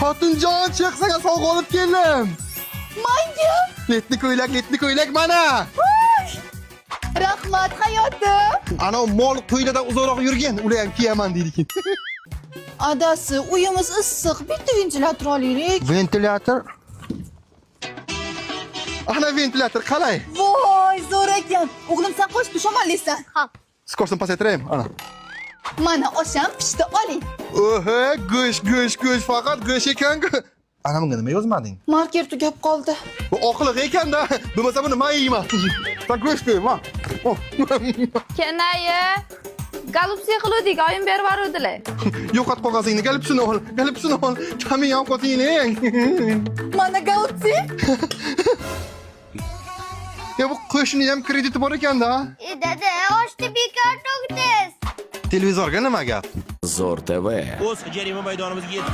Xotinjon, chiqsaga sovg'a olib keldim. Menga? Letni ko'ylak mana. Rahmat hayotim. Ana mol to'ylardan uzoqroq yurgin, ular ham kiyaman deydi. Adasi, uyimiz issiq, bitta ventilator olaylik. Ventilyator. Ana ventilyator qalay? Voy, zo'r ekan. O'g'lim, sen qo'shib tushamanlaysan. Ha. Skorsini pasaytiraymi? Ana. Mana osham pishdi, oling. Oho, go'sh, faqat go'sh ekan-ku. Ana bunga nima yozmading? Marker tugab qoldi. Bu oqliq ekan-da. Bo'lmasa buni men yeyman. Sen go'sht yeyman. Kenayi. Galupsiya qiluvdik, oyim berib yuboruvdilar. Yo'qotib qolganingni, galipsini ol. Kamin ham qo'tingning. Mana gautsi. Ya bu qo'shni ham krediti bor ekan-da. Dada, oshni bekor to'kdingiz. Televizorga nima gap? Zo'r TV. O'z jarima maydonimizga yetib